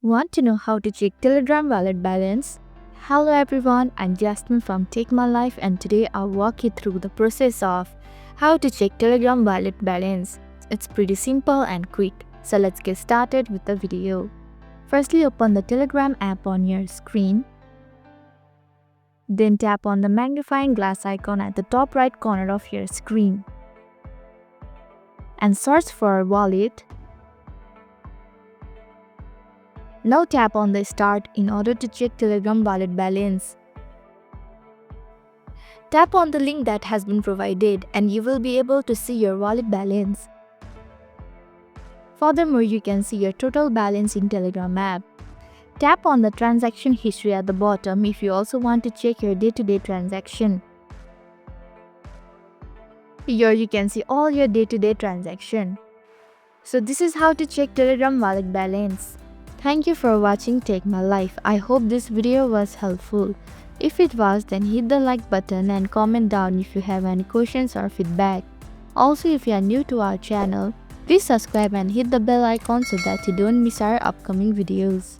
Want to know how to check Telegram wallet balance? Hello everyone, I'm Jasmine from Take My Life and today I'll walk you through the process of how to check Telegram wallet balance. It's pretty simple and quick, so let's get started with the video. Firstly, open the Telegram app on your screen. Then tap on the magnifying glass icon at the top right corner of your screen and search for wallet. Now tap on the Start in order to check Telegram wallet balance. Tap on the link that has been provided and you will be able to see your wallet balance. Furthermore, you can see your total balance in Telegram app. Tap on the transaction history at the bottom if you also want to check your day-to-day transaction. Here you can see all your day-to-day transaction. So this is how to check Telegram wallet balance. Thank you for watching Take My Life. I hope this video was helpful. If it was, then hit the like button and comment down if you have any questions or feedback. Also, if you are new to our channel, please subscribe and hit the bell icon so that you don't miss our upcoming videos.